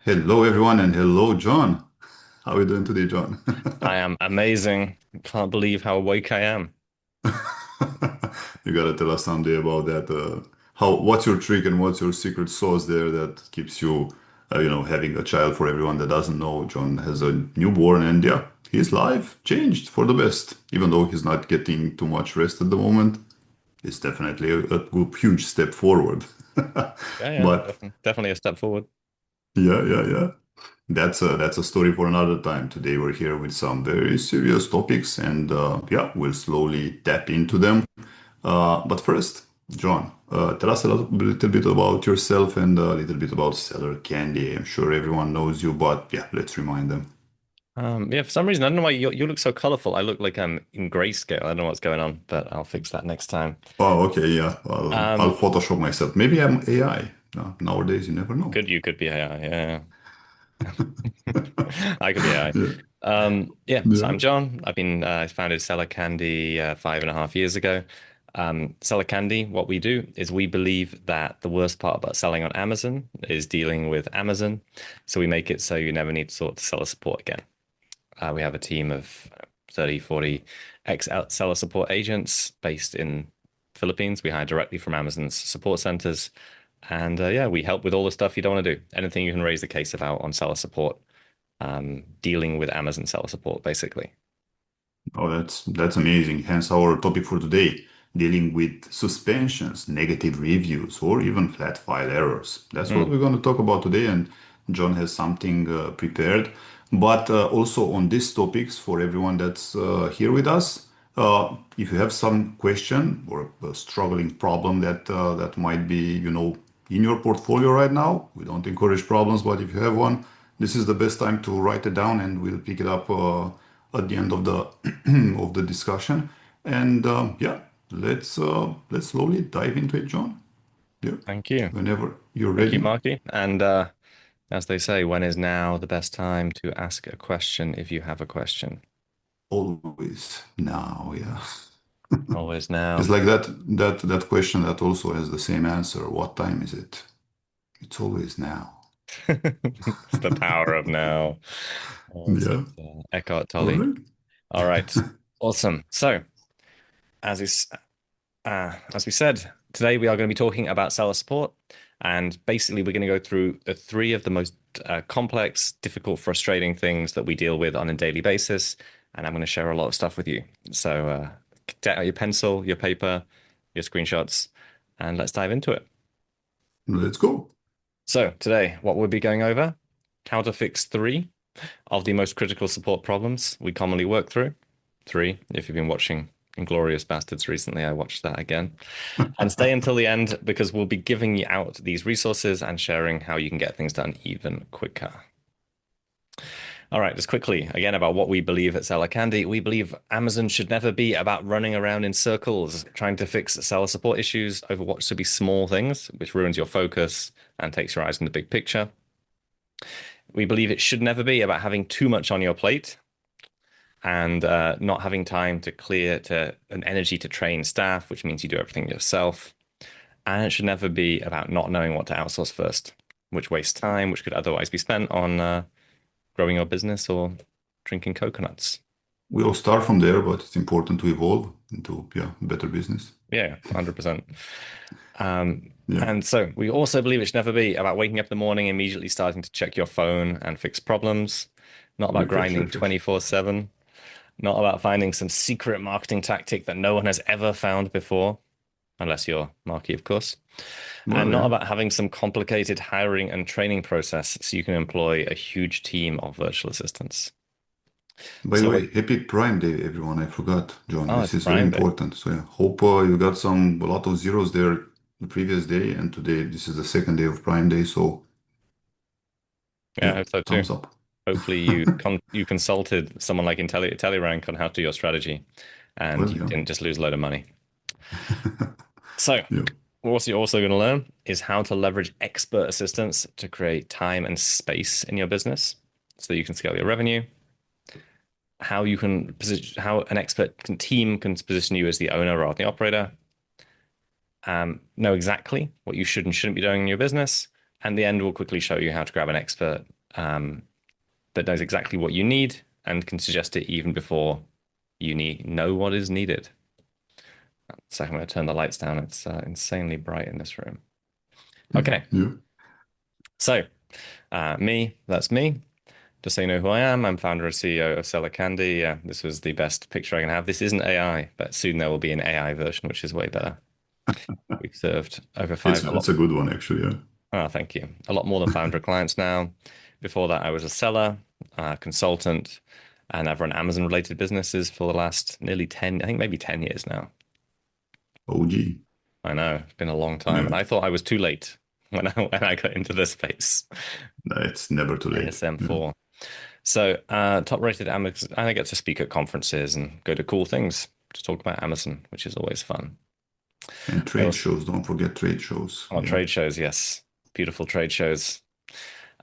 Hello, everyone, and hello, John. How are you doing today, John? I am amazing. Can't believe how awake I am. You gotta tell us someday about that. What's your trick and what's your secret sauce there that keeps you, having a child? For everyone that doesn't know, John has a newborn, and yeah, his life changed for the best. Even though he's not getting too much rest at the moment, it's definitely a good, huge step forward. Yeah, yeah, But definitely a step forward. yeah, yeah, yeah. That's a story for another time. Today we're here with some very serious topics, and yeah, we'll slowly tap into them. But first, John, tell us little bit about yourself and a little bit about Seller Candy. I'm sure everyone knows you, but yeah, let's remind them. Yeah, for some reason, I don't know why you look so colorful. I look like I'm in grayscale. I don't know what's going on, but I'll fix that next time. Oh, okay, yeah. I'll Um, Photoshop myself. Maybe I'm AI. Nowadays, you never know. you could be AI, yeah. I could be AI. Yeah, Yeah, so yeah. I'm John. I founded Seller Candy 5.5 years ago. Seller Candy, what we do is we believe that the worst part about selling on Amazon is dealing with Amazon. So we make it so you never need to sort to seller support again. We have a team of 30, 40 ex-seller support agents based in Philippines. We hire directly from Amazon's support centers. And yeah, we help with all the stuff you don't want to do. Anything you can raise the case about on seller support, dealing with Amazon seller support, basically. Oh, that's amazing. Hence our topic for today, dealing with suspensions, negative reviews, or even flat file errors. That's what Mm. we're going to talk about today, and John has something prepared. But also on these topics, for everyone that's here with us, if you have some question or a struggling problem that might be, in your portfolio right now, we don't encourage problems, but if you have one, this is the best time to write it down, and we'll pick it up at the end of the of the discussion. And yeah, let's slowly dive into it, John. Yeah, Thank you. whenever you're Thank you, ready. Marky. And as they say, when is now the best time to ask a question if you have a question? Always now, yeah. Always It's now. like that question that also has the same answer. What time is it? It's always now. It's the power of now. So Yeah. it's Eckhart All Tolle. right. All right. Awesome. So, as is as we said, today we are going to be talking about seller support, and basically we're going to go through the three of the most complex, difficult, frustrating things that we deal with on a daily basis, and I'm going to share a lot of stuff with you. So, get out your pencil, your paper, your screenshots, and let's dive into it. Let's go. So, today, what we'll be going over: how to fix three of the most critical support problems we commonly work through. Three, if you've been watching Inglorious Bastards recently, I watched that again. And stay until the end because we'll be giving you out these resources and sharing how you can get things done even quicker. All right, just quickly again about what we believe at Seller Candy. We believe Amazon should never be about running around in circles trying to fix seller support issues over what should be small things, which ruins your focus and takes your eyes from the big picture. We believe it should never be about having too much on your plate and not having time to clear to an energy to train staff, which means you do everything yourself. And it should never be about not knowing what to outsource first, which wastes time, which could otherwise be spent on growing your business or drinking coconuts. We'll start from there, but it's important to evolve into better business. Yeah, 100%. Um, Yeah, and so we also believe it should never be about waking up in the morning, immediately starting to check your phone and fix problems, not about refresh, grinding refresh. 24/7, not about finding some secret marketing tactic that no one has ever found before, unless you're Marky, of course. And Well, not yeah. about having some complicated hiring and training process so you can employ a huge team of virtual assistants. By the So, way, happy Prime Day, everyone. I forgot, John. oh, This it's is very Prime Day. important. So I hope you got a lot of zeros there the previous day, and today this is the second day of Prime Day. So Yeah, I yeah, hope so too. thumbs up. Hopefully you consulted someone like IntelliRANK on how to do your strategy and Well, you yeah. didn't just lose a load of money. So, Yeah. what you're also going to learn is how to leverage expert assistance to create time and space in your business so you can scale your revenue, how you can position, how an team can position you as the owner rather than the operator, know exactly what you should and shouldn't be doing in your business, And the end will quickly show you how to grab an expert that knows exactly what you need and can suggest it even before you know what is needed. So I'm going to turn the lights down. It's insanely bright in this room. Okay. Yeah. So that's me. Just so you know who I am, I'm founder and CEO of Seller Candy. Yeah, this was the best picture I can have. This isn't AI, but soon there will be an AI version, which is way better. We've served over It's a good one, actually. Yeah. Oh, thank you. A lot more than 500 clients now. Before that, I was a seller, consultant, and I've run Amazon-related businesses for the last nearly 10, I think maybe 10 years now. OG. I know, it's been a long time, and Yeah. I thought I was too late when I got into this space. No, it's never too late. Yeah. ASM4. So, top-rated Amazon, and I get to speak at conferences and go to cool things to talk about Amazon, which is always fun. And trade shows, don't forget trade shows. Oh, Yeah. trade shows, yes. Beautiful trade shows.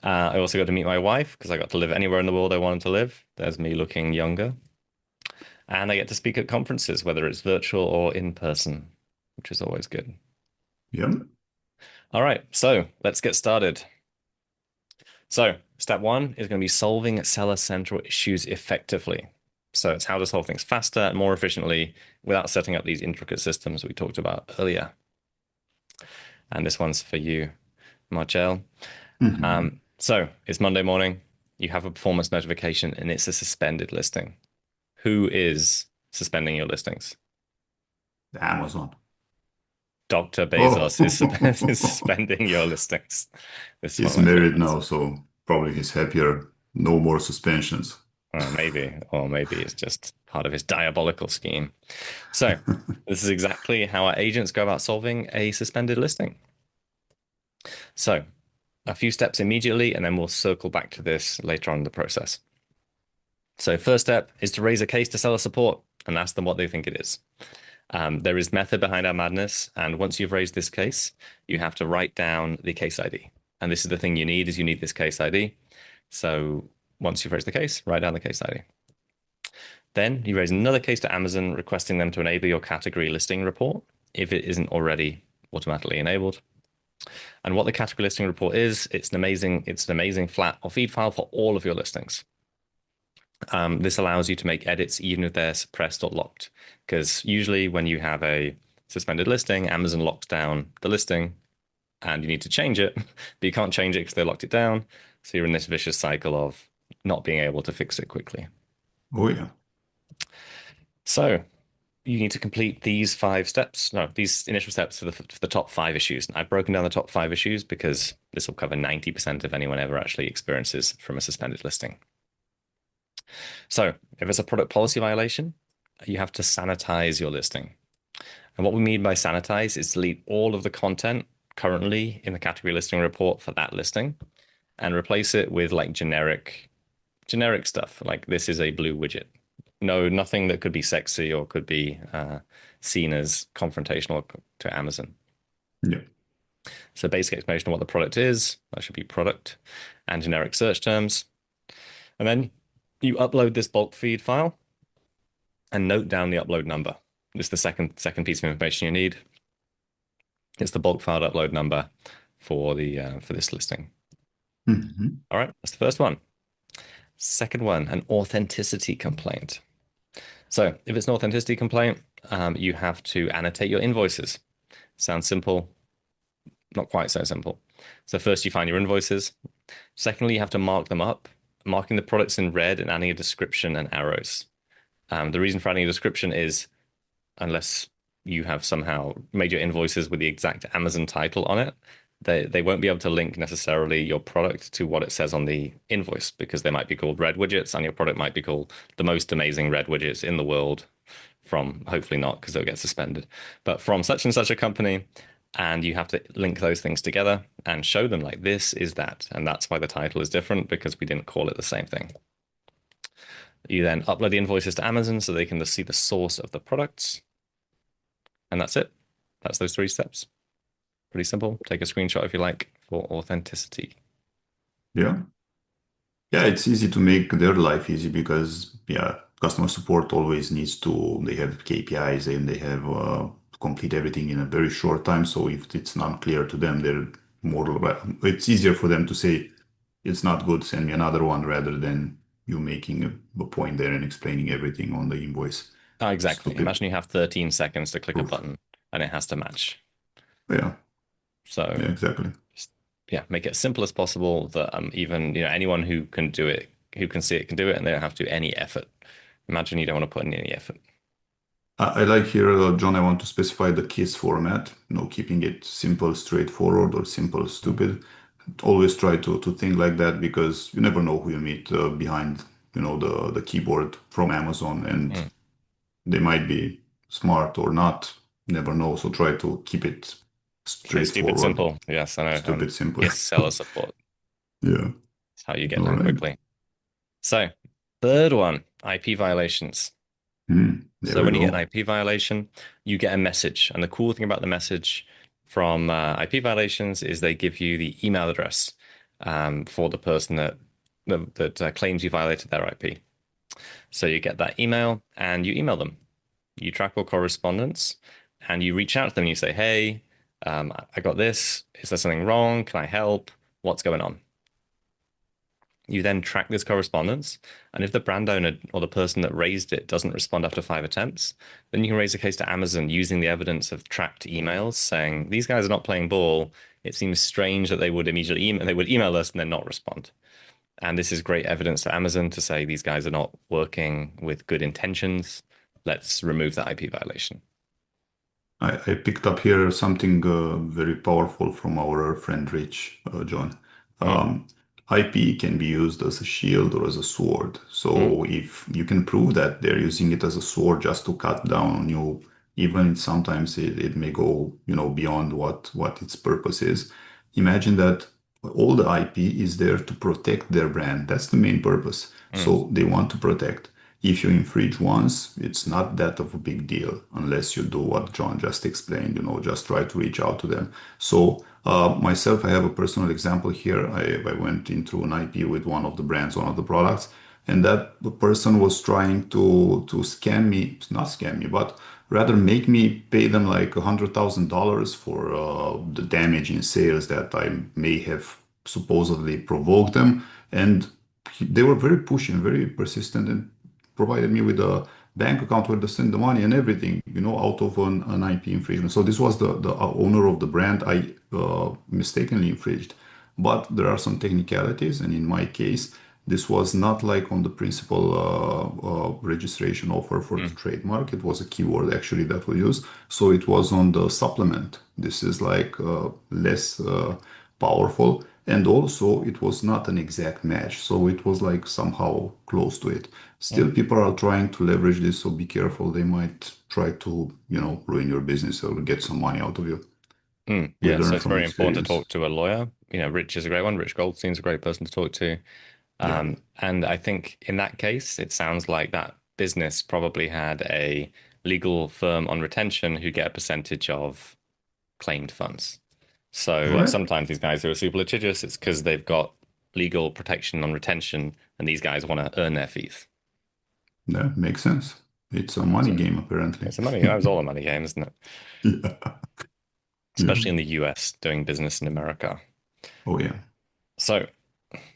I also got to meet my wife because I got to live anywhere in the world I wanted to live. There's me looking younger. And I get to speak at conferences, whether it's virtual or in person, which is always good. Yeah. All right, so let's get started. So, step one is going to be solving seller central issues effectively. So, it's how to solve things faster and more efficiently without setting up these intricate systems we talked about earlier. And this one's for you, Marcel. So, it's Monday morning. You have a performance notification and it's a suspended listing. Who is suspending your listings? Amazon. Dr. Oh, Bezos is suspending your listings. This is one he's of my married favorites. now, so probably he's happier. No more suspensions. Maybe it's just part of his diabolical scheme. So, this is exactly how our agents go about solving a suspended listing. So, a few steps immediately, and then we'll circle back to this later on in the process. So, first step is to raise a case to seller support and ask them what they think it is. There is method behind our madness, and once you've raised this case, you have to write down the case ID. And this is the thing you need: is you need this case ID. So once you've raised the case, write down the case ID. Then you raise another case to Amazon requesting them to enable your category listing report if it isn't already automatically enabled. And what the category listing report is, it's an amazing flat or feed file for all of your listings. This allows you to make edits even if they're suppressed or locked, because usually when you have a suspended listing, Amazon locks down the listing and you need to change it, but you can't change it because they locked it down. So you're in this vicious cycle of not being able to fix it quickly. Oh, yeah. So you need to complete these these initial steps for the top 5 issues. And I've broken down the top 5 issues because this will cover 90% of anyone ever actually experiences from a suspended listing. So if it's a product policy violation, you have to sanitize your listing. And what we mean by sanitize is delete all of the content currently in the category listing report for that listing and replace it with like generic stuff. Like this is a blue widget. No, nothing that could be sexy or could be seen as confrontational to Amazon. Yeah. So basic explanation of what the product is, that should be product, and generic search terms. And then you upload this bulk feed file and note down the upload number. This is the second piece of information you need. It's the bulk file upload number for this listing. All right, that's the first one. Second one, an authenticity complaint. So if it's an authenticity complaint, you have to annotate your invoices. Sounds simple, not quite so simple. So first you find your invoices. Secondly, you have to mark them up, marking the products in red and adding a description and arrows. The reason for adding a description is unless you have somehow made your invoices with the exact Amazon title on it, they won't be able to link necessarily your product to what it says on the invoice because they might be called red widgets and your product might be called the most amazing red widgets in the world from, hopefully not because they'll get suspended, but from such and such a company. And you have to link those things together and show them like this is that. And that's why the title is different because we didn't call it the same thing. You then upload the invoices to Amazon so they can see the source of the products. And that's it. That's those 3 steps. Pretty simple. Take a screenshot if you like for authenticity. Yeah. Yeah, it's easy to make their life easy because, yeah, customer support always needs to, they have KPIs and they have complete everything in a very short time. So if it's not clear to them, it's easier for them to say it's not good, send me another one, rather than you making a point there and explaining everything on the invoice. Oh, exactly. Stupid Imagine you have 13 seconds to click a proof. button and it has to match. Yeah, So yeah, exactly. just, yeah, make it as simple as possible that even anyone who can do it, who can see it, can do it, and they don't have to do any effort. Imagine you don't want to put in any effort. I like here, John, I want to specify the KISS format, keeping it simple, straightforward, or simple, Mm, stupid. Always try to think like that, because you never know who you meet behind, the keyboard from Amazon, and mm. they might be smart or not. Never know. So try to keep it Keep it stupid straightforward, simple. Yes, I know. stupid, simple. Yes, seller support. Yeah. That's how you get All down right. quickly. So, third one, IP violations. There So we when you get an go. IP violation, you get a message. And the cool thing about the message from IP violations is they give you the email address for the person that claims you violated their IP. So you get that email and you email them. You track all correspondence and you reach out to them and you say, "Hey, I got this. Is there something wrong? Can I help? What's going on?" You then track this correspondence, and if the brand owner or the person that raised it doesn't respond after 5 attempts, then you can raise a case to Amazon using the evidence of tracked emails saying these guys are not playing ball. It seems strange that they would email us and then not respond. And this is great evidence to Amazon to say these guys are not working with good intentions. Let's remove that IP violation. I picked up here something very powerful from our friend Rich, John. Mm, Um, IP can be used as a shield or as a sword. mm, So if you can prove that they're using it as a sword just to cut down on you, even sometimes it may go, beyond what its purpose is. Imagine that all the IP is there to protect their brand. That's the main purpose. mm, So they want to protect. If you infringe once, it's not that of a big deal unless you do what John just explained, just try to reach out to them. So, myself, I have a personal example here. I went into an IP with one of the brands, one of the products, and that the person was trying to scam me, not scam me, but rather make me pay them like $100,000 for the damage in sales that I may have supposedly provoked them. And they were very pushy and very persistent, and provided me with a bank account where to send the money and everything, out of an IP infringement. So this was the owner of the brand I mistakenly infringed. But there are some technicalities, and in my case, this was not like on the principal registration offer for the mm, trademark. It was a keyword actually that we used. So it was on the supplement. This is like less powerful. And also, it was not an exact match. So it was like somehow close to it. mm, Still, people are trying to leverage this. So be careful. They might try to, ruin your business or get some money out of you. mm. We Yeah, so learn it's from very important to experience. talk to a lawyer. Rich is a great one. Rich Goldstein's a great person to talk to. Yeah. And I think in that case, it sounds like that business probably had a legal firm on retention who get a percentage of claimed funds. All So right. sometimes these guys who are super litigious, it's because they've got legal protection on retention, and these guys want to earn their fees. That makes sense. It's a money So game, apparently. it's a money. That was all a money game, isn't it? Yeah. Yeah. Especially in the US, doing business in America. Oh, yeah. So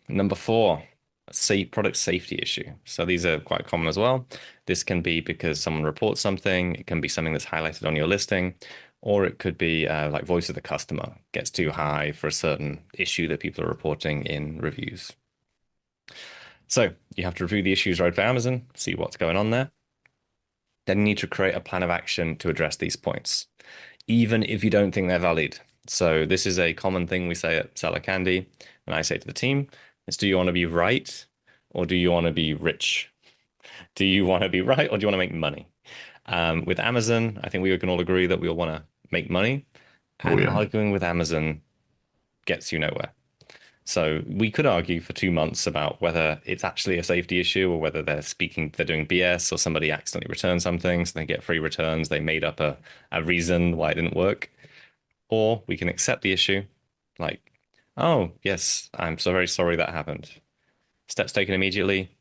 number four, say product safety issue. So these are quite common as well. This can be because someone reports something. It can be something that's highlighted on your listing, or it could be like voice of the customer gets too high for a certain issue that people are reporting in reviews. So you have to review the issues right by Amazon, see what's going on there. Then you need to create a plan of action to address these points, even if you don't think they're valid. So this is a common thing we say at Seller Candy, and I say to the team, is do you want to be right or do you want to be rich? Do you want to be right or do you want to make money? With Amazon, I think we can all agree that we all want to make money, Oh, and yeah. arguing with Amazon gets you nowhere. So we could argue for 2 months about whether it's actually a safety issue or whether they're doing BS or somebody accidentally returned something, so they get free returns. They made up a reason why it didn't work. Or we can accept the issue, like, oh, yes, I'm so very sorry that happened. Steps taken immediately.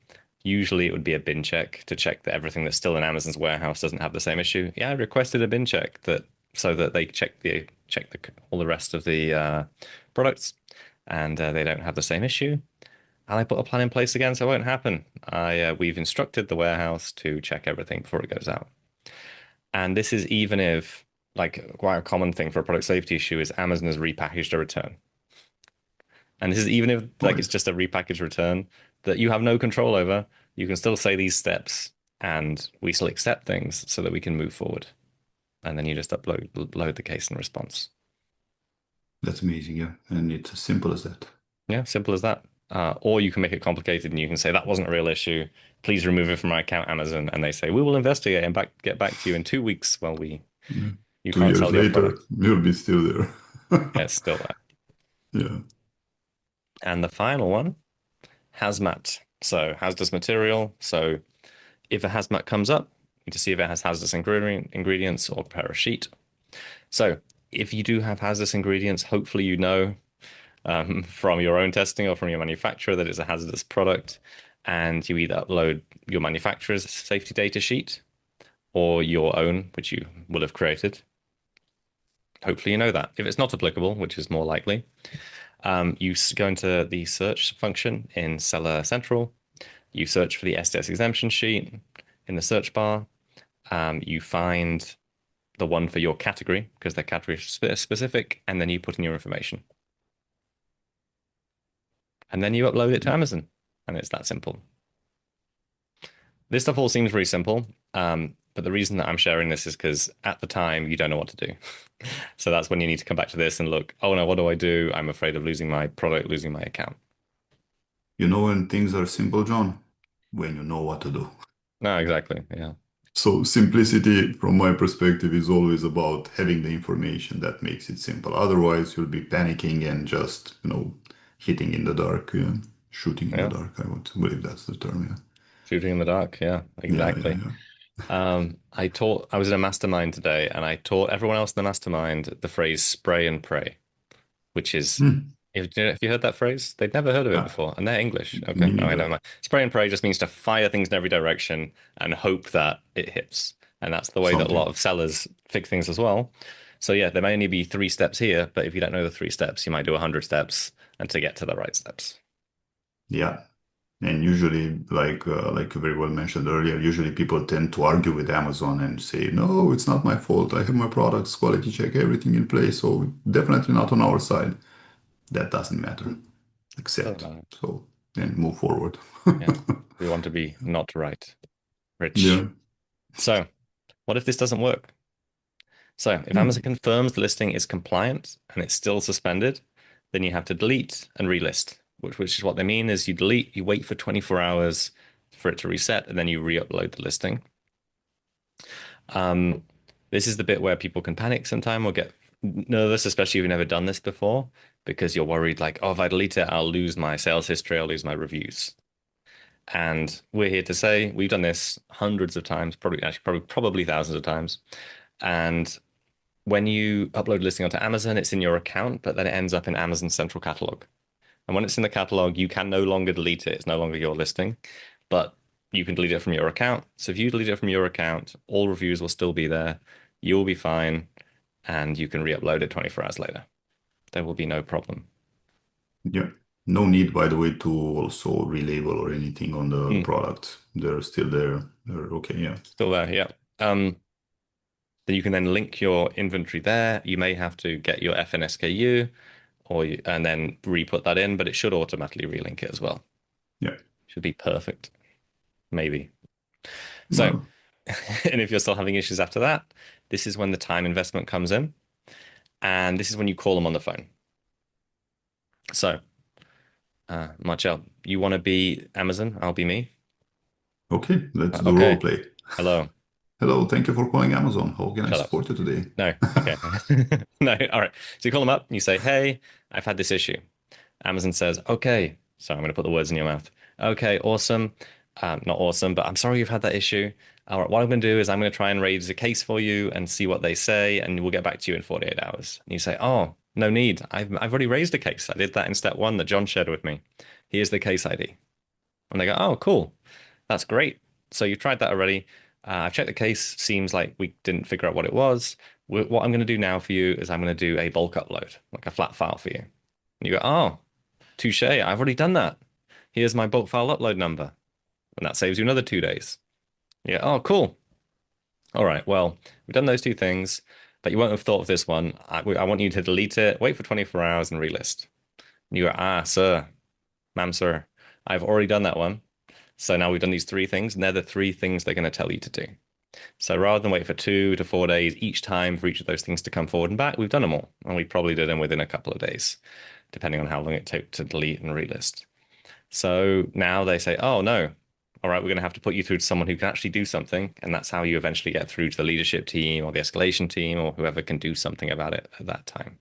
Usually it would be a bin check to check that everything that's still in Amazon's warehouse doesn't have the same issue. Yeah, I requested a bin check that so that they check all the rest of the products, and they don't have the same issue. And I put a plan in place again so it won't happen. We've instructed the warehouse to check everything before it goes out. And this is even if, like, quite a common thing for a product safety issue is Amazon has repackaged a return. And this is even if like it's Right. just a repackaged return that you have no control over, you can still say these steps and we still accept things so that we can move forward. And then you just load the case and response. That's amazing, yeah. And it's as simple as that. Yeah, simple as that. Or you can make it complicated and you can say that wasn't a real issue. Please remove it from my account, Amazon. And they say we will investigate and get back to you in 2 weeks. Well, Yeah. you Two can't years sell your later, product. you'll be still there. Yeah, it's still there. Yeah. And the final one, hazmat. So hazardous material. So if a hazmat comes up, you need to see if it has hazardous ingredients or prepare a sheet. So if you do have hazardous ingredients, hopefully you know from your own testing or from your manufacturer that it's a hazardous product, and you either upload your manufacturer's safety data sheet or your own, which you will have created. Hopefully you know that. If it's not applicable, which is more likely, you go into the search function in Seller Central. You search for the SDS exemption sheet in the search bar. You find the one for your category because they're category specific, and then you put in your information. And then you upload it to Amazon, and it's that simple. This stuff all seems very simple, but the reason that I'm sharing this is because at the time you don't know what to do. So that's when you need to come back to this and look, oh no, what do I do? I'm afraid of losing my product, losing my account. You know when things are simple, John? When you know what to do. No, exactly. Yeah. So simplicity, from my perspective, is always about having the information that makes it simple. Otherwise, you'll be panicking and just, hitting in the dark, yeah. Shooting in the Yeah. dark, I would believe that's the term, yeah. Shooting in the dark. Yeah, Yeah, yeah, exactly. yeah. I was in a mastermind today and I taught everyone else in the mastermind the phrase spray and pray, which is, Hmm. if you heard that phrase, they'd never heard of it Ah, before, and they're English. Okay, me okay, never neither. mind. Spray and pray just means to fire things in every direction and hope that it hits. And that's the way that a lot Something. of sellers fix things as well. So yeah, there may only be 3 steps here, but if you don't know the 3 steps, you might do 100 steps and to get to the right steps. Yeah. And usually, like you very well mentioned earlier, usually people tend to argue with Amazon and say, no, it's not my fault. I have my products, quality check, everything in place. So definitely not on our side. That doesn't matter. Doesn't Accept. matter. So then move forward. Yeah, we want to be not right, rich. Yeah. So what if this doesn't work? So if Amazon Hmm. confirms the listing is compliant and it's still suspended, then you have to delete and relist, which is what they mean is you delete, you wait for 24 hours for it to reset, and then you re-upload the listing. Um, this is the bit where people can panic sometime or get nervous, especially if you've never done this before, because you're worried like, oh, if I delete it, I'll lose my sales history, I'll lose my reviews. And we're here to say we've done this hundreds of times, probably thousands of times. And when you upload a listing onto Amazon, it's in your account, but then it ends up in Amazon's central catalog. And when it's in the catalog, you can no longer delete it. It's no longer your listing, but you can delete it from your account. So if you delete it from your account, all reviews will still be there. You'll be fine, and you can re-upload it 24 hours later. There will be no problem. Yeah. No need, by the way, to also relabel or anything on the Mm, product. They're still there. They're okay. Yeah. still there, yeah. Then you can then link your inventory there. You may have to get your FNSKU and then re-put that in, but it should automatically relink it as well. Yeah. Should be perfect, maybe. So, Well, and if you're still having issues after that, this is when the time investment comes in, and this is when you call them on the phone. So, Marcel, you want to be Amazon? I'll be me. okay. Let's do role Okay. play. Hello. Hello. Thank you for calling Amazon. How can I Shut up. support you today? No. Okay. No. All right. So you call them up and you say, "Hey, I've had this issue." Amazon says, "Okay." So I'm going to put the words in your mouth. Okay, awesome. Not awesome, but I'm sorry you've had that issue. All right, what I'm going to do is I'm going to try and raise a case for you and see what they say, and we'll get back to you in 48 hours. And you say, "Oh, no need. I've already raised a case. I did that in step one that John shared with me. Here's the case ID." And they go, "Oh, cool. That's great. So you've tried that already. I've checked the case. Seems like we didn't figure out what it was. What I'm going to do now for you is I'm going to do a bulk upload, like a flat file for you." And you go, oh, touche, I've already done that. Here's my bulk file upload number. And that saves you another 2 days. Yeah, oh, cool. All right, well, we've done those two things, but you won't have thought of this one. I want you to delete it, wait for 24 hours and relist. And you go, ah, sir, ma'am, sir, I've already done that one. So now we've done these three things, and they're the three things they're going to tell you to do. So rather than wait for 2 to 4 days each time for each of those things to come forward and back, we've done them all. And we probably did them within a couple of days, depending on how long it took to delete and relist. So now they say, oh, no, all right, we're going to have to put you through to someone who can actually do something. And that's how you eventually get through to the leadership team or the escalation team or whoever can do something about it at that time.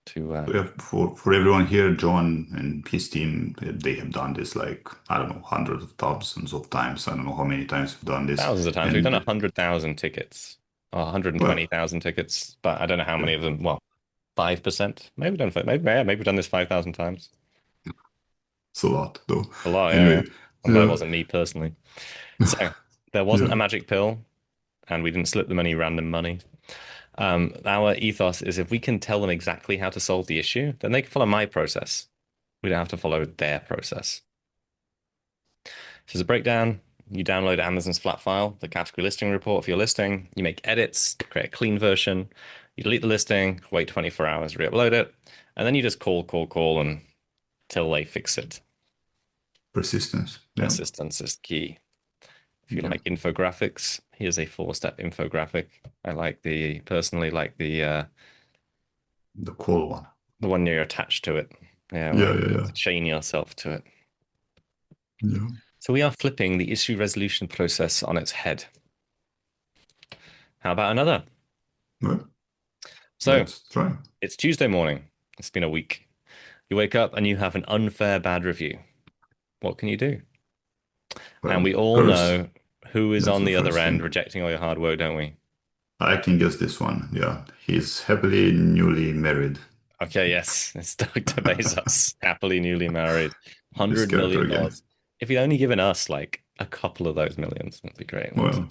To Yeah, for everyone here, John and his team, they have done this like, I don't know, hundreds of thousands of times. I don't know how many times we've done this. thousands of times. We've done And 100,000 tickets or well, 120,000 tickets, but I don't know how yeah, many of them. Well, 5%. Maybe we've done, maybe, yeah, maybe we've done this 5,000 times. it's a lot though. A lot, yeah, yeah. Anyway, I'm glad it yeah, wasn't me personally. So there wasn't a yeah, magic pill, and we didn't slip them any random money. Our ethos is if we can tell them exactly how to solve the issue, then they can follow my process. We don't have to follow their process. So as a breakdown, you download Amazon's flat file, the category listing report for your listing. You make edits, create a clean version. You delete the listing, wait 24 hours, re-upload it, and then you just call until they fix it. persistence. Yeah, Persistence is key. If you yeah. like infographics, here's a 4-step infographic. I personally like The cool one. the one you're attached to it. Yeah, where Yeah, you yeah, have yeah, to chain yourself to it. yeah. So we are flipping the issue resolution process on its head. How about another? Well, So let's try. it's Tuesday morning. It's been a week. You wake up and you have an unfair bad review. What can you do? And Well, we all curse. know who is That's on the the other first end thing. rejecting all your hard work, don't we? I can guess this one. Yeah, he's happily newly married. Okay, yes, it's Dr. Bezos, happily newly married, This $100 character million. again. If he'd only given us like a couple of those millions, that'd be great, wouldn't Well,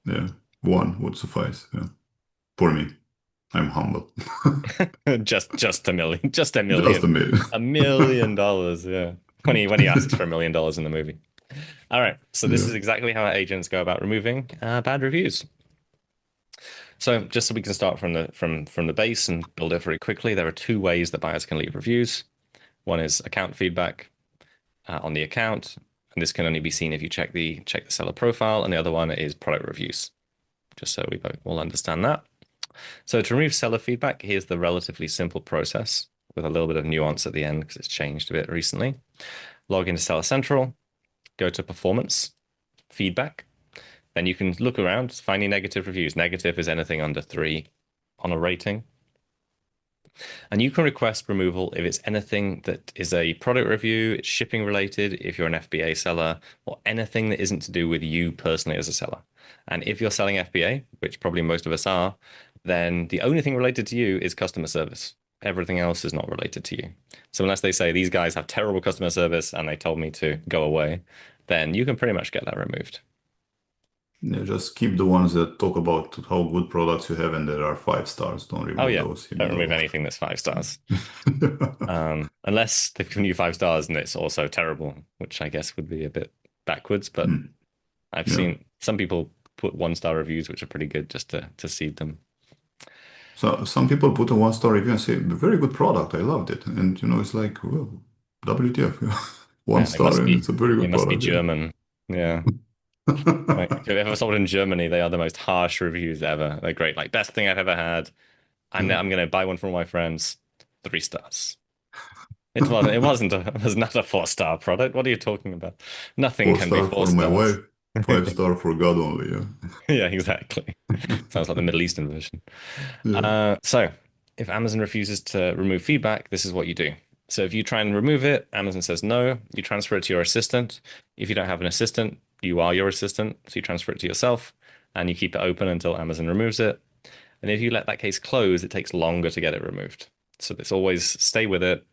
yeah, one would suffice. Yeah, for me, I'm humble. it? Just a million, just a Just a million, minute. $1 million. Yeah. When he asks for $1 million in the movie. All right, so this Yeah, is exactly how our agents go about removing bad reviews. So just so we can start from the base and build it very quickly, there are two ways that buyers can leave reviews. One is account feedback on the account, and this can only be seen if you check the seller profile, and the other one is product reviews. Just so we both all understand that. So to remove seller feedback, here's the relatively simple process with a little bit of nuance at the end because it's changed a bit recently. Log into Seller Central, go to Performance, Feedback. Then you can look around, find any negative reviews. Negative is anything under 3 on a rating. And you can request removal if it's anything that is a product review, it's shipping related, if you're an FBA seller, or anything that isn't to do with you personally as a seller. And if you're selling FBA, which probably most of us are, then the only thing related to you is customer service. Everything else is not related to you. So unless they say these guys have terrible customer service and they told me to go away, then you can pretty much get that removed. yeah, just keep the ones that talk about how good products you have and there are 5 stars. Don't Oh remove yeah, those don't remove immediately. anything that's 5 stars. Unless they've given you 5 stars and it's also terrible, which I guess would be a bit backwards. But Hmm, I've yeah. seen some people put 1 star reviews, which are pretty good just to seed them. So some people put a 1 star review and say, very good product. I loved it. And it's like, well, WTF. Yeah. One Yeah, they star must and be it's a very they good must be product. Yeah. German. Yeah. Like if you've ever sold in Germany, they are the most harsh reviews ever. They're great. Like best thing I've ever had. Yeah. I'm gonna buy one for all my friends. 3 stars. It was not a 4 star product. What are you talking about? Nothing Four can be star four for my stars. wife, 5 star for God only. Yeah. Yeah, exactly. Sounds like the Middle Eastern version. Yeah. So if Amazon refuses to remove feedback, this is what you do. So if you try and remove it, Amazon says no, you transfer it to your assistant. If you don't have an assistant, you are your assistant. So you transfer it to yourself and you keep it open until Amazon removes it. And if you let that case close, it takes longer to get it removed. So it's always stay with it,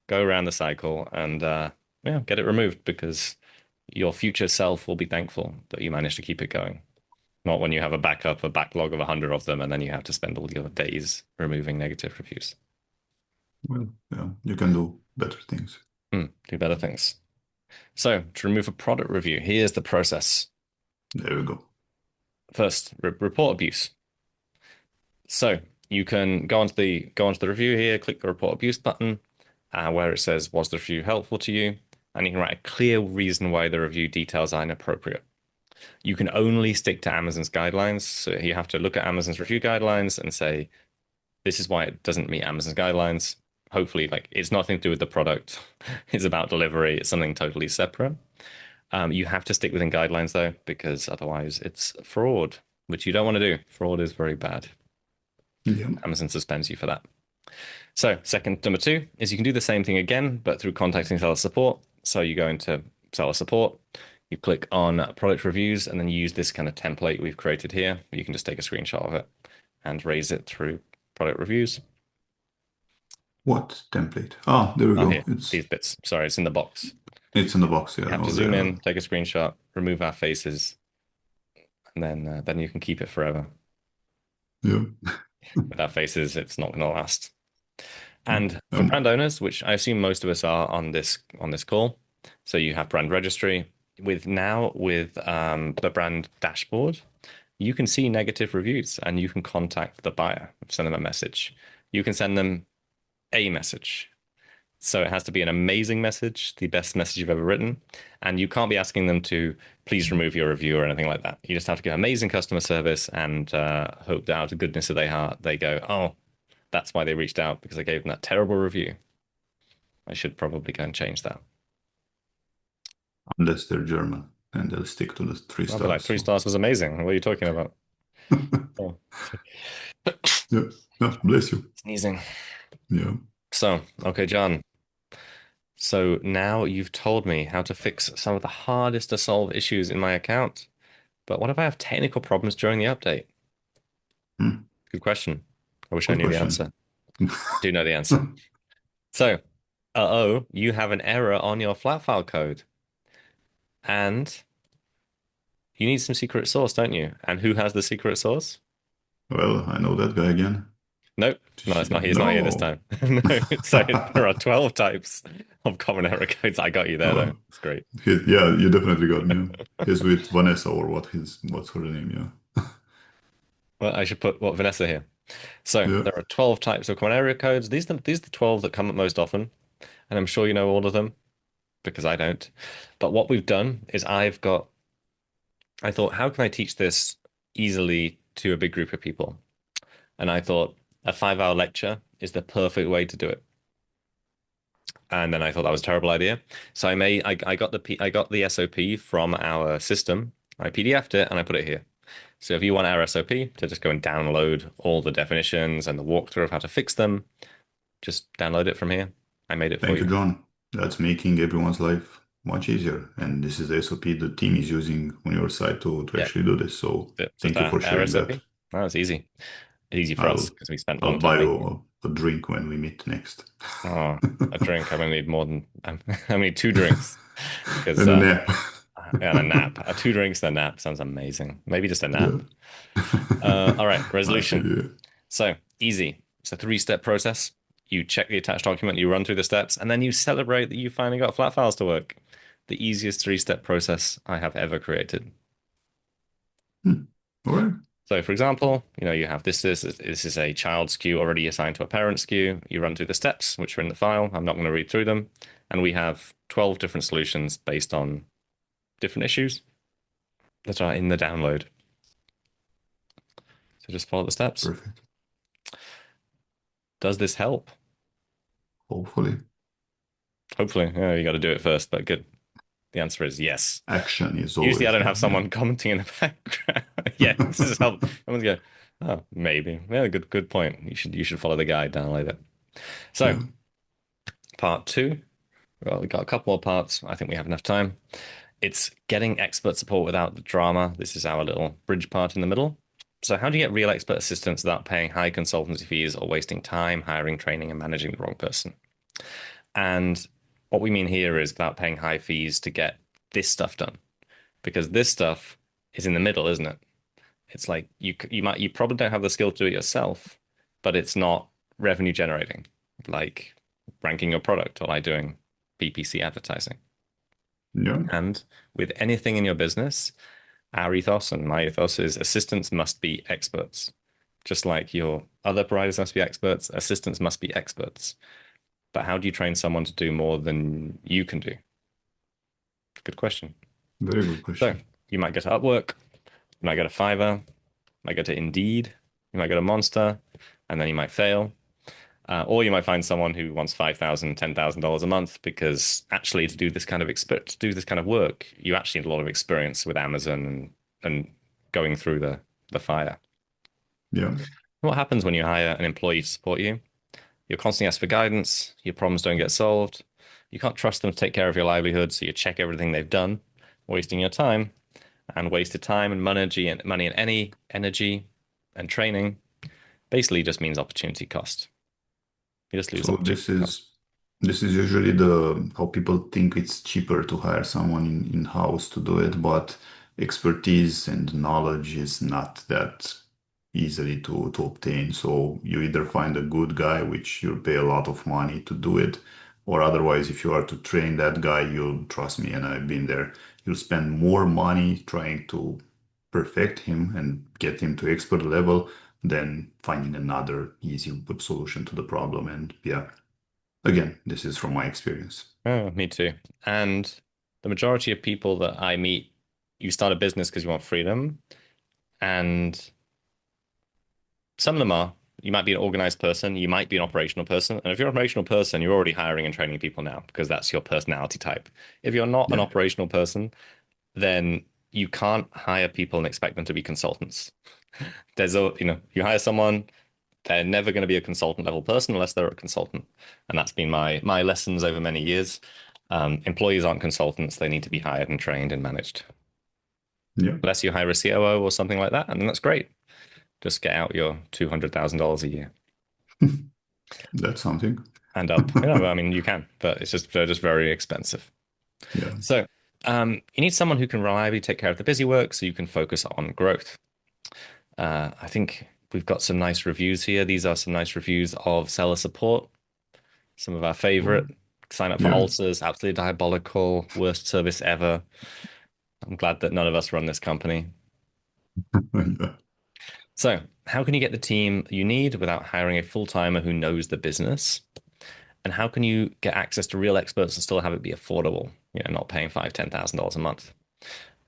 go around the cycle and yeah, get it removed because your future self will be thankful that you managed to keep it going. Not when you have a backlog of 100 of them, and then you have to spend all your days removing negative reviews. Well, yeah, you can do better things. Do better things. So to remove a product review, here's the process. There we go. First, report abuse. So you can go onto the review here, click the report abuse button, where it says, was the review helpful to you? And you can write a clear reason why the review details are inappropriate. You can only stick to Amazon's guidelines. So you have to look at Amazon's review guidelines and say, this is why it doesn't meet Amazon's guidelines. Hopefully, like it's nothing to do with the product. It's about delivery. It's something totally separate. You have to stick within guidelines though, because otherwise it's fraud, which you don't want to do. Fraud is very bad. Yeah. Amazon suspends you for that. So, second, number two is you can do the same thing again, but through contacting seller support. So you go into seller support, you click on product reviews, and then you use this kind of template we've created here. You can just take a screenshot of it and raise it through product reviews. What template? Ah, there we Oh, go. here, these bits. Sorry, it's in the box. It's in the box. You Yeah. have to Oh, zoom there. in, take a screenshot, remove our faces, and then you can keep it forever. Yeah. Without faces, it's not going to last. And for Um, brand owners, which I assume most of us are on this call, so you have brand registry. With the brand dashboard, you can see negative reviews and you can contact the buyer, send them a message. You can send them a message. So it has to be an amazing message, the best message you've ever written. And you can't be asking them to please remove your review or anything like that. You just have to give amazing customer service and hope that out of goodness of their heart, they go, oh, that's why they reached out because I gave them that terrible review. I should probably go and change that. unless they're German and they'll stick to the three I'll be like, stars. three So. stars was amazing. What are you talking about? Oh. Yeah. Yeah. Bless you. Sneezing. Yeah. So, okay, John. So now you've told me how to fix some of the hardest to solve issues in my account. But what if I have technical problems during the update? Hmm. Good question. I wish I Good knew the question. answer. I do know the answer. So, uh-oh, you have an error on your flat file code. And you need some secret sauce, don't you? And who has the secret sauce? Well, I know that guy again. Nope. No, it's not. He's not here this No. time. No. So there are 12 types of common error codes. I got you there, though. Oh, It's great. yeah, you definitely got me. He's with Vanessa or what's her name? Well, I should put what Vanessa here. So Yeah. there are 12 types of common area codes. These are the 12 that come up most often, and I'm sure you know all of them because I don't. But what we've done is I thought, how can I teach this easily to a big group of people? And I thought a 5-hour lecture is the perfect way to do it. And then I thought that was a terrible idea. So I got the SOP from our system. I PDF'd it and I put it here. So if you want our SOP to just go and download all the definitions and the walkthrough of how to fix them, just download it from here. I made it for Thank you, you. John. That's making everyone's life much easier. And this is the SOP the team is using on your side to Yeah, actually do this. So just thank you for our sharing that. SOP. Oh, it's easy. It's easy for us I'll because we spent a I'll long time buy making it. you a drink when we meet next. Oh, a drink. I'm gonna need more than I'm gonna need two drinks because And a nap. and a nap. 2 drinks and a nap sounds amazing. Maybe just a Yeah. nap. All right, Okay, resolution. yeah. So easy. It's a 3-step process. You check the attached document, you run through the steps, and then you celebrate that you finally got flat files to work. The easiest 3-step process I have ever created. Hmm. All right. So, for example, you have this is a child SKU already assigned to a parent SKU. You run through the steps, which are in the file. I'm not going to read through them. And we have 12 different solutions based on different issues that are in the download. So just follow the steps. Perfect. Does this help? Hopefully. Hopefully. Yeah, you got to do it first, but good. The answer is yes. Action is Usually I always don't have done. Yeah. someone commenting in the background. Yeah, this is help. Someone's go, oh, maybe. Yeah, good point. You should follow the guide, download it. So, Yeah. part two. Well, we got a couple more parts. I think we have enough time. It's getting expert support without the drama. This is our little bridge part in the middle. So, how do you get real expert assistance without paying high consultancy fees or wasting time hiring, training, and managing the wrong person? And what we mean here is without paying high fees to get this stuff done, because this stuff is in the middle, isn't it? It's like you probably don't have the skill to do it yourself, but it's not revenue generating. like ranking your product or like doing PPC advertising. Yeah. And with anything in your business, our ethos and my ethos is assistants must be experts. Just like your other providers must be experts, assistants must be experts. But how do you train someone to do more than you can do? Good question. Very good So question. you might go to Upwork, you might go to Fiverr, you might go to Indeed, you might go to Monster, and then you might fail. Or you might find someone who wants $5,000, $10,000 a month because actually to do this kind of to do this kind of work, you actually need a lot of experience with Amazon and going through the fire. Yeah. What happens when you hire an employee to support you? You're constantly asked for guidance, your problems don't get solved, you can't trust them to take care of your livelihood, so you check everything they've done, wasting your time, and wasted time and money and any energy and training basically just means opportunity cost. You just lose So opportunity cost. this is usually the how people think it's cheaper to hire someone in-house to do it, but expertise and knowledge is not that easily to obtain. So you either find a good guy, which you'll pay a lot of money to do it, or otherwise, if you are to train that guy, you'll trust me, and I've been there, you'll spend more money trying to perfect him and get him to expert level than finding another easy solution to the problem. And yeah, again, this is from my experience. Oh, me too. And the majority of people that I meet, you start a business because you want freedom. And some of them are, you might be an organized person, you might be an operational person. And if you're an operational person, you're already hiring and training people now because that's your personality type. If you're not an Yeah, operational person, then you can't hire people and expect them to be consultants. You hire someone, they're never going to be a consultant level person unless they're a consultant. And that's been my lessons over many years. Employees aren't consultants. They need to be hired and trained and managed. yeah, Unless you hire a COO or something like that, and then that's great. Just get out your $200,000 a year that's something. and up. I mean, you can, but it's just they're just very expensive. Yeah, So you need someone who can reliably take care of the busy work so you can focus on growth. I think we've got some nice reviews here. These are some nice reviews of seller support. Some of our favorite. or Sign up for yeah, ulcers, absolutely diabolical, worst service ever. I'm glad that none of us run this company. yeah, So, how can you get the team you need without hiring a full-timer who knows the business? And how can you get access to real experts and still have it be affordable? Not paying $5,000, $10,000 a month.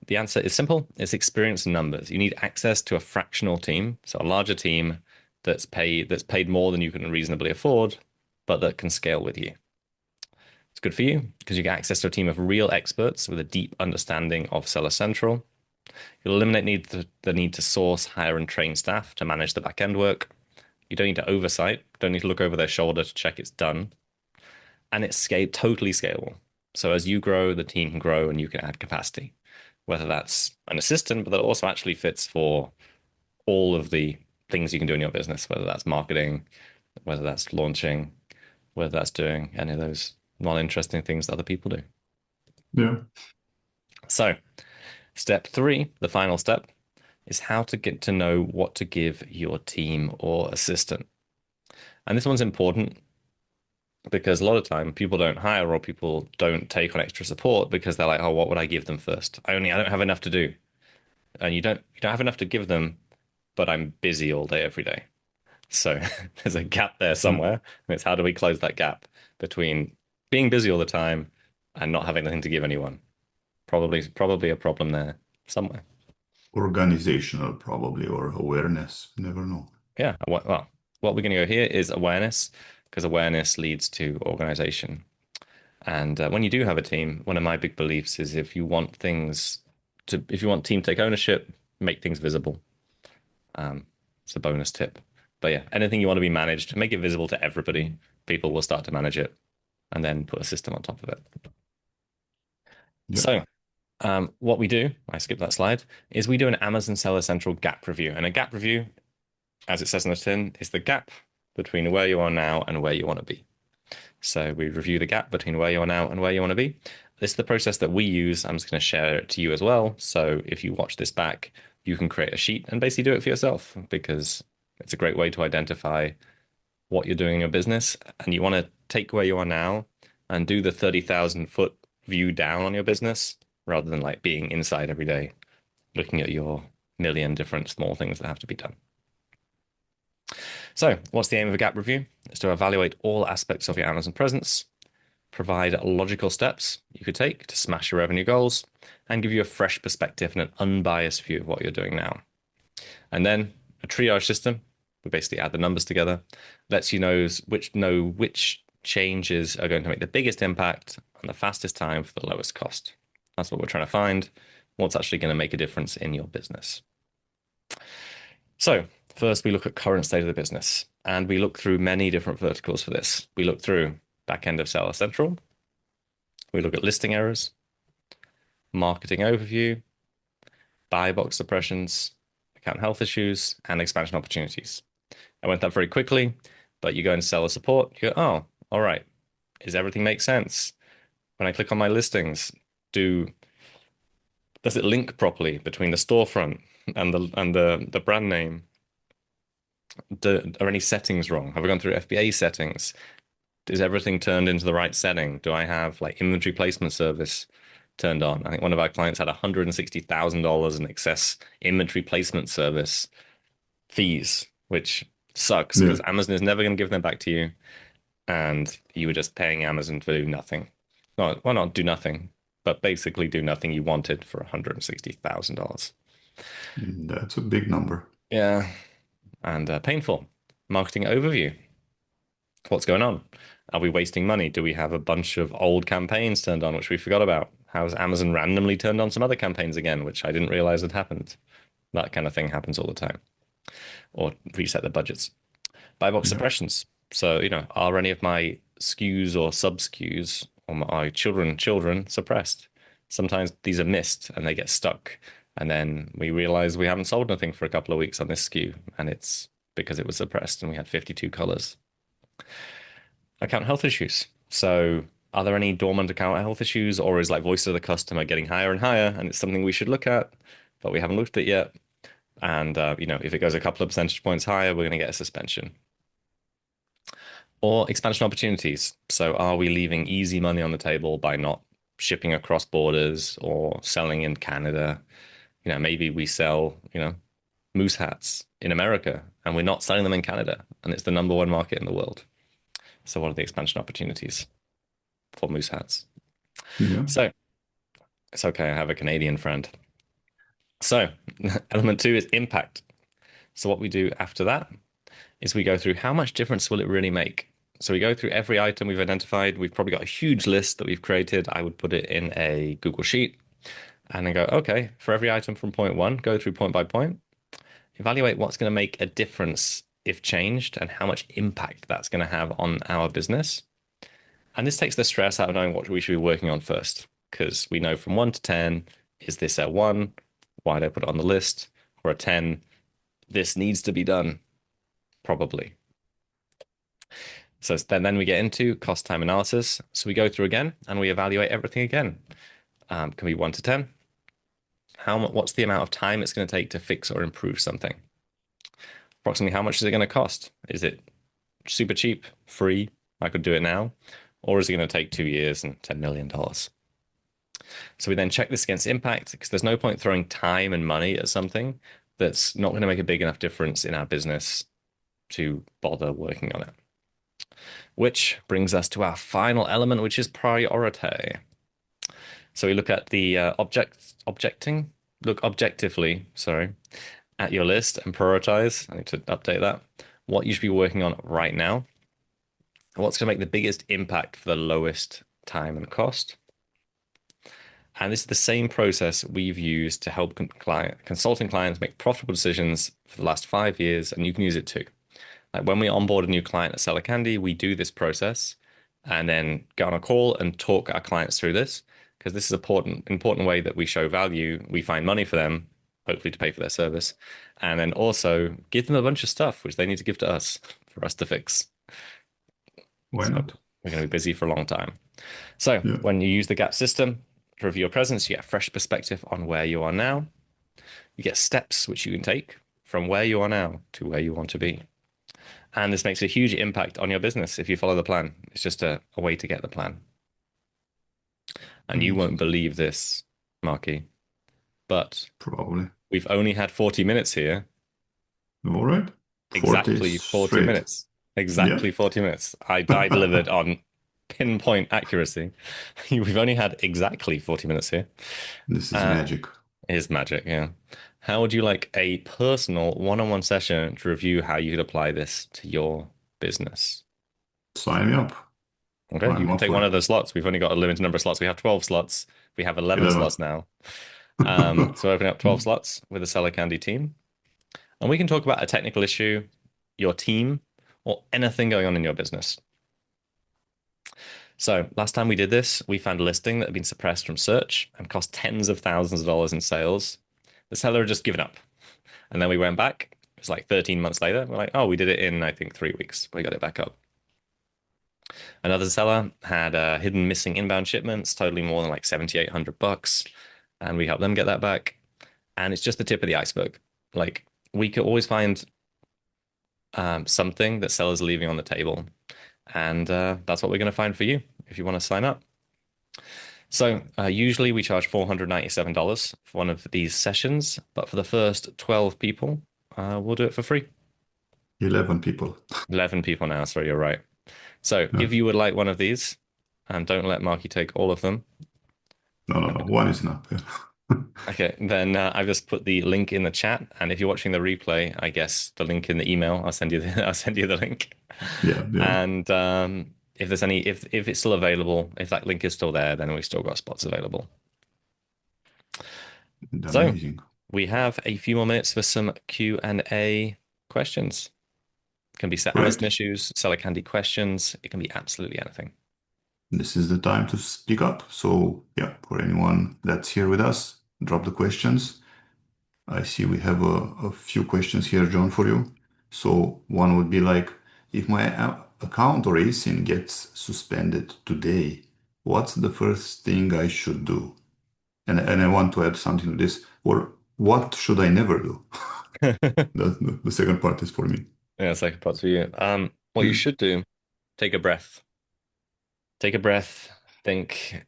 The answer is simple. It's experience and numbers. You need access to a fractional team, so a larger team that's paid more than you can reasonably afford, but that can scale with you. It's good for you because you get access to a team of real experts with a deep understanding of Seller Central. You'll eliminate the need to source, hire, and train staff to manage the back end work. You don't need to oversight, don't need to look over their shoulder to check it's done. And it's totally scalable. So as you grow, the team can grow and you can add capacity, whether that's an assistant, but that also actually fits for all of the things you can do in your business, whether that's marketing, whether that's launching, whether that's doing any of those non-interesting things that other people do. yeah, So, step three, the final step, is how to get to know what to give your team or assistant. And this one's important because a lot of time people don't hire or people don't take on extra support because they're like, oh, what would I give them first? I don't have enough to do. And you don't have enough to give them, but I'm busy all day every day. So there's a gap there yeah. somewhere. And it's how do we close that gap between being busy all the time and not having anything to give anyone? Probably a problem there somewhere. Organizational probably or awareness. Never know. Yeah. Well, what we're going to go here is awareness because awareness leads to organization. And when you do have a team, one of my big beliefs is if you want team to take ownership, make things visible. Um, it's a bonus tip. But yeah, anything you want to be managed, make it visible to everybody. People will start to manage it and then put a system on top of it. Yeah, So, what we do, I skipped that slide, is we do an Amazon Seller Central gap review. And a gap review, as it says in the tin, is the gap between where you are now and where you want to be. So we review the gap between where you are now and where you want to be. This is the process that we use. I'm just going to share it to you as well. So if you watch this back, you can create a sheet and basically do it for yourself because it's a great way to identify what you're doing in your business, and you want to take where you are now and do the 30,000-foot view down on your business rather than like being inside every day, looking at your million different small things that have to be done. So, what's the aim of a gap review? It's to evaluate all aspects of your Amazon presence, provide logical steps you could take to smash your revenue goals, and give you a fresh perspective and an unbiased view of what you're doing now. And then a triage system, we basically add the numbers together, lets you know which changes are going to make the biggest impact and the fastest time for the lowest cost. That's what we're trying to find, what's actually going to make a difference in your business. So first, we look at current state of the business, and we look through many different verticals for this. We look through back end of Seller Central. We look at listing errors, marketing overview, buy box suppressions, account health issues, and expansion opportunities. I went that very quickly, but you go into seller support, you go, oh, all right. Does everything make sense? When I click on my listings, does it link properly between the storefront and the brand name? Are any settings wrong? Have I gone through FBA settings? Is everything turned into the right setting? Do I have like inventory placement service turned on? I think one of our clients had $160,000 in excess inventory placement service fees, which sucks because Yeah. Amazon is never going to give them back to you, and you were just paying Amazon to do nothing. Not do nothing, but basically do nothing you wanted for $160,000. That's a big number. Yeah, and painful. Marketing overview. What's going on? Are we wasting money? Do we have a bunch of old campaigns turned on, which we forgot about? Has Amazon randomly turned on some other campaigns again, which I didn't realize had happened? That kind of thing happens all the time. Or reset the budgets. Buy box Yeah. suppressions. So, are any of my SKUs or sub SKUs or my children suppressed? Sometimes these are missed and they get stuck. And then we realize we haven't sold nothing for a couple of weeks on this SKU, and it's because it was suppressed and we had 52 colors. Account health issues. So, are there any dormant account health issues, or is like voice of the customer getting higher and higher, and it's something we should look at, but we haven't looked at it yet? And if it goes a couple of percentage points higher, we're going to get a suspension. Or expansion opportunities. So, are we leaving easy money on the table by not shipping across borders or selling in Canada? Maybe we sell, moose hats in America and we're not selling them in Canada, and it's the number one market in the world. So what are the expansion opportunities for moose hats? Yeah. So it's okay, I have a Canadian friend. So element two is impact. So what we do after that is we go through how much difference will it really make? So we go through every item we've identified. We've probably got a huge list that we've created. I would put it in a Google Sheet and then go, okay, for every item from point one, go through point by point, evaluate what's going to make a difference if changed and how much impact that's going to have on our business. And this takes the stress out of knowing what we should be working on first, because we know from 1 to 10, is this a 1? Why did I put it on the list? Or a 10, this needs to be done, probably. So then we get into cost time analysis. So we go through again and we evaluate everything again. Can be 1 to 10. What's the amount of time it's going to take to fix or improve something? Approximately how much is it going to cost? Is it super cheap, free? I could do it now. Or is it going to take 2 years and $10 million? So we then check this against impact, because there's no point throwing time and money at something that's not going to make a big enough difference in our business to bother working on it. Which brings us to our final element, which is priority. So we look at the look objectively, at your list and prioritize. I need to update that. What you should be working on right now. What's going to make the biggest impact for the lowest time and cost. And this is the same process we've used to help consulting clients make profitable decisions for the last 5 years, and you can use it too. Like when we onboard a new client at Seller Candy, we do this process and then go on a call and talk our clients through this, because this is an important way that we show value. We find money for them, hopefully to pay for their service, and then also give them a bunch of stuff which they need to give to us for us to fix. Why So not? we're going to be busy for a long time. So Yeah. when you use the gap system to review your presence, you get a fresh perspective on where you are now. You get steps which you can take from where you are now to where you want to be. And this makes a huge impact on your business if you follow the plan. It's just a way to get the plan. And you won't Amazing. believe this, Marky, but Probably. we've only had 40 minutes here. All right. 40 Exactly 40 straight. minutes. Yeah. Exactly 40 minutes. I delivered on pinpoint accuracy. We've only had exactly 40 minutes here. This is Uh, magic. Is magic, yeah. How would you like a personal one-on-one session to review how you could apply this to your business? Sign me up. Okay, you I'm can up take for one it. of the slots. We've only got a limited number of slots. We have 12 slots. We have 11 11. slots now. So open up 12 slots with the Seller Candy team, and we can talk about a technical issue, your team, or anything going on in your business. So last time we did this, we found a listing that had been suppressed from search and cost tens of thousands of dollars in sales. The seller had just given up. And then we went back. It was like 13 months later. We're like, oh, we did it in, I think, 3 weeks. We got it back up. Another seller had hidden missing inbound shipments, totaling more than like 7,800 bucks. And we helped them get that back. And it's just the tip of the iceberg. Like, we could always find something that sellers are leaving on the table. And that's what we're going to find for you if you want to sign up. So usually we charge $497 for one of these sessions, but for the first 12 people, we'll do it for free. 11 people. 11 people now, so you're right. So Yeah. if you would like one of these, and don't let Marky take all of them. No, no, no. One is enough. Yeah. Okay, then I've just put the link in the chat, and if you're watching the replay, I guess the link in the email, I'll send you I'll send you the link. Yeah, yeah. And if there's any, if it's still available, if that link is still there, then we've still got spots available. So Amazing. we have a few more minutes for some Q&A questions. It can be Amazon Correct. issues, seller candy questions. It can be absolutely anything. This is the time to speak up. So, yeah, for anyone that's here with us, drop the questions. I see we have a few questions here, John, for you. So, one would be like, if my account or ASIN gets suspended today, what's the first thing I should do? And I want to add something to this. Or what should I never do? The second part is for me. Yeah, second part for you. What you Yeah. should do, take a breath. Take a breath, think,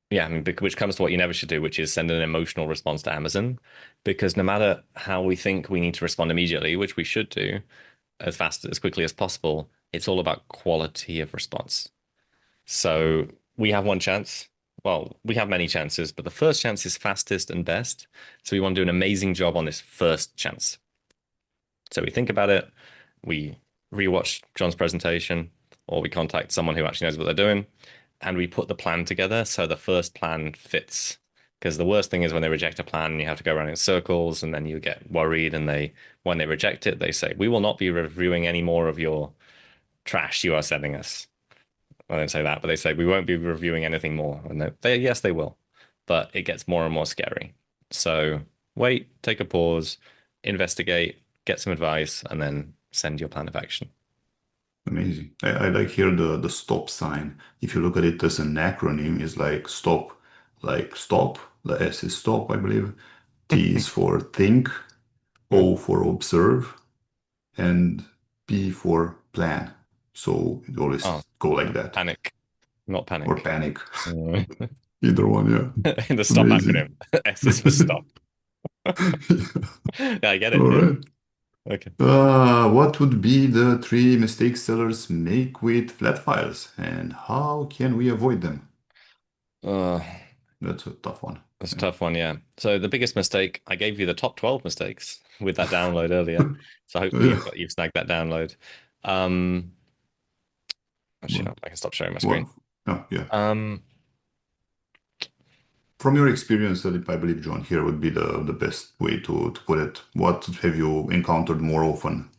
yeah, I mean, which comes to what you never should do, which is send an emotional response to Amazon. Because no matter how we think we need to respond immediately, which we should do as fast, as quickly as possible, it's all about quality of response. So we have one chance. Well, we have many chances, but the first chance is fastest and best. So we want to do an amazing job on this first chance. So we think about it, we rewatch John's presentation, or we contact someone who actually knows what they're doing, and we put the plan together so the first plan fits. Because the worst thing is when they reject a plan, you have to go around in circles, and then you get worried. And when they reject it, they say, "We will not be reviewing any more of your trash you are sending us." I don't say that, but they say, "We won't be reviewing anything more." And yes, they will, but it gets more and more scary. So wait, take a pause, investigate, get some advice, and then send your plan of action. Amazing. I like here the stop sign. If you look at it as an acronym, it's like stop. The S is stop, I believe. T is for think, Yeah. O for observe, and P for plan. So it Oh, always go like that. panic, not Or panic. panic. Mm. Either one, In the yeah. stop Amazing. acronym, S is for stop. Yeah, I get it. All Yeah. right. Okay. What would be the three mistakes sellers make with flat files, and how can we avoid them? Uh, That's a tough one. that's a Yeah. tough one. Yeah. So the biggest mistake, I gave you the top 12 mistakes with that download earlier. So hopefully Yeah. you've snagged that download. Um, actually, Well, no, I can stop sharing my screen. well, yeah, yeah. Um, From your experience, I believe John here would be the best way to put it. What have you encountered more often?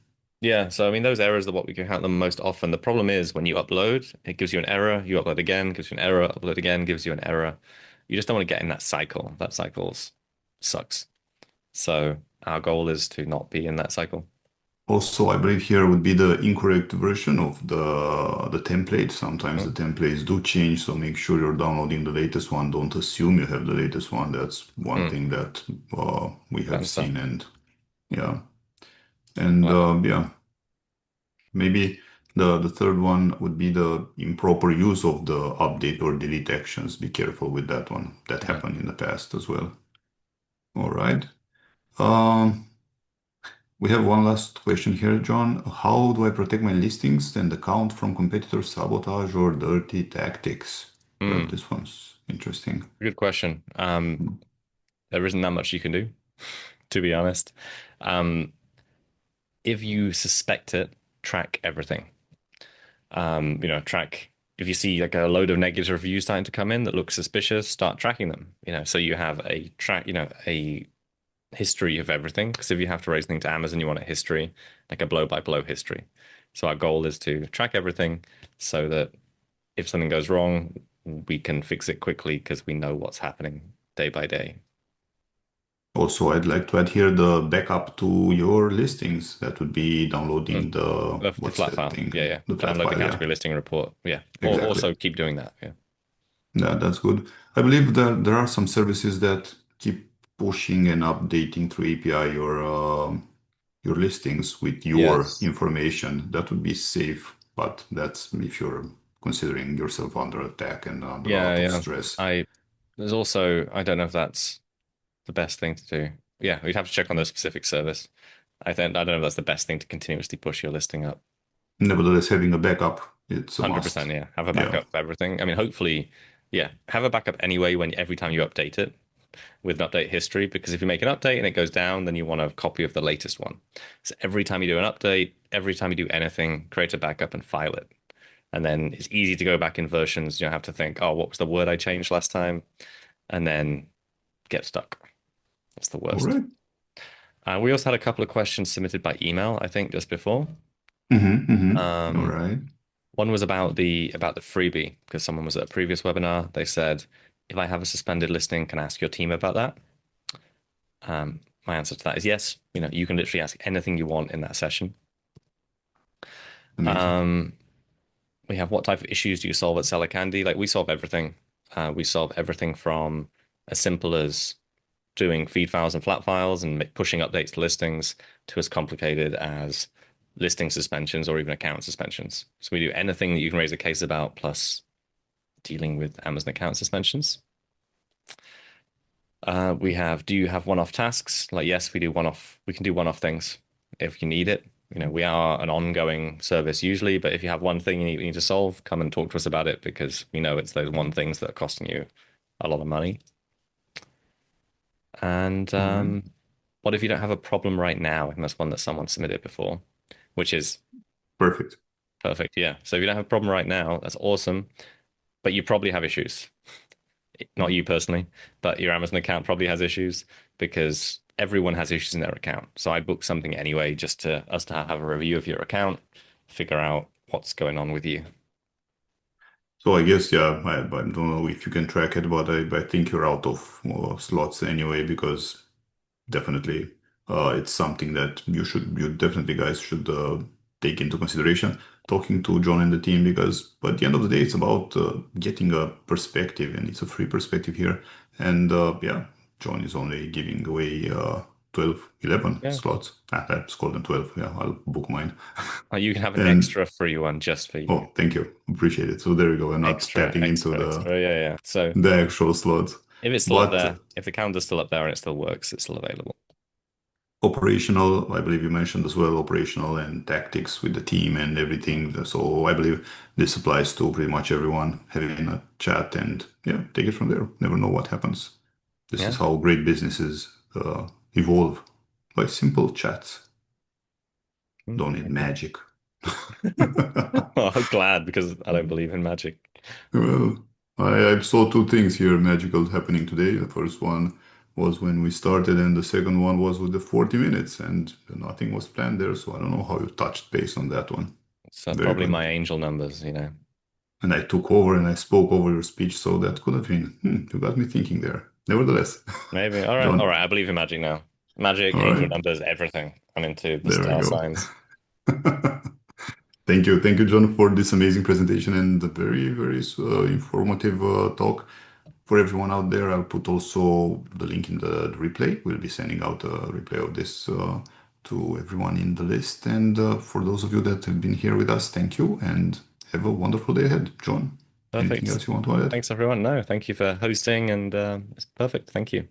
yeah, so I mean, those errors are what we can count them most often. The problem is when you upload, it gives you an error, you upload again, gives you an error, upload again, gives you an error. You just don't want to get in that cycle. That cycle sucks. So our goal is to not be in that cycle. Also, I believe here would be the incorrect version of the template. Sometimes the Mm, templates do change, so make sure you're downloading the latest one. Don't assume you have the latest one. That's one mm, thing that we I have understand. seen, and yeah. And Wow. yeah, maybe the third one would be the improper use of the update or delete actions. Be careful with that one. That Yeah. happened in the past as well. All right. Um, we have one last question here, John. How do I protect my listings and account from competitor sabotage or dirty tactics? Well, Hmm. this one's interesting. Good question. There isn't that much you can do, to be honest. Um, if you suspect it, track everything. Track if you see like a load of negative reviews starting to come in that look suspicious, start tracking them. So you have a history of everything. Because if you have to raise anything to Amazon, you want a history, like a blow by blow history. So our goal is to track everything so that if something goes wrong, we can fix it quickly because we know what's happening day by day. Also, I'd like to add here the backup to your listings. That would be Mm. downloading the, The what's flat that file. thing? Yeah, yeah. The flat Download the file, yeah. category listing report. Yeah. Or Exactly. also keep doing that. Yeah. Yeah, that's good. I believe that there are some services that keep pushing and updating through API your listings with your Yes. information. That would be safe, but that's if you're considering yourself under attack and under a Yeah, lot of yeah. stress. There's also, I don't know if that's the best thing to do. Yeah, we'd have to check on the specific service. I don't know if that's the best thing to continuously push your listing up. Nevertheless, having a backup, it's a must. 100%, yeah. Have a Yeah. backup of everything. I mean, hopefully, yeah, have a backup anyway when every time you update it with an update history, because if you make an update and it goes down, then you want a copy of the latest one. So every time you do an update, every time you do anything, create a backup and file it. And then it's easy to go back in versions. You don't have to think, oh, what was the word I changed last time? And then get stuck. That's the All worst. right. We also had a couple of questions submitted by email, I think, just before. Mm-hmm, mm-hmm. All Um, right. One was about the freebie because someone was at a previous webinar. They said, if I have a suspended listing, can I ask your team about that? My answer to that is yes. You can literally ask anything you want in that session. Amazing. Um, we have what type of issues do you solve at Seller Candy? Like we solve everything. We solve everything from as simple as doing feed files and flat files and pushing updates to listings to as complicated as listing suspensions or even account suspensions. So we do anything that you can raise a case about, plus dealing with Amazon account suspensions. Do you have one-off tasks? Like, yes, we can do one-off things if you need it. We are an ongoing service usually, but if you have one thing you need to solve, come and talk to us about it because we know it's those one things that are costing you a lot of money. And All right. what if you don't have a problem right now? And that's one that someone submitted before, which is Perfect. perfect. Yeah. So if you don't have a problem right now, that's awesome, but you probably have issues. Not you personally, but your Amazon account probably has issues because everyone has issues in their account. So I booked something anyway just to us to have a review of your account, figure out what's going on with you. So I guess, yeah, I don't know if you can track it, but I think you're out of slots anyway, because definitely it's something that you definitely guys should take into consideration talking to John and the team, because at the end of the day, it's about getting a perspective, and it's a free perspective here. And yeah, John is only giving away 12, 11 Yeah. slots. Let's call them 12. Yeah, I'll book mine. You can have an And extra free one just for you. oh, thank you. Appreciate it. So there we go. I'm not Extra, tapping into extra, extra. Yeah, yeah. So the actual slots. if it's still up But there, if the calendar's still up there and it still works, it's still available. operational, I believe you mentioned as well, operational and tactics with the team and everything. So I believe this applies to pretty much everyone having a chat and yeah, take it from there. Never know what happens. This is Yeah. how great businesses evolve by simple chats. Mm, Don't need okay. magic. Well, I'm glad because I don't believe in magic. Well, I saw two things here magical happening today. The first one was when we started, and the second one was with the 40 minutes, and nothing was planned there. So I don't know how you touched base on that one. So Very probably good. my angel numbers. And I took over and I spoke over your speech, so that could have been, you got me thinking there. Nevertheless, Maybe. All right. All John, right. I believe in magic now. Magic, all angel right, numbers, everything. I'm into the there we star go. signs. Thank you, John, for this amazing presentation and the very, very informative talk. For everyone out there, I'll put also the link in the replay. We'll be sending out a replay of this to everyone in the list. And for those of you that have been here with us, thank you and have a wonderful day ahead. John, anything Perfect. else you want to add? Thanks, everyone. No, thank you for hosting, and it's perfect. Thank you.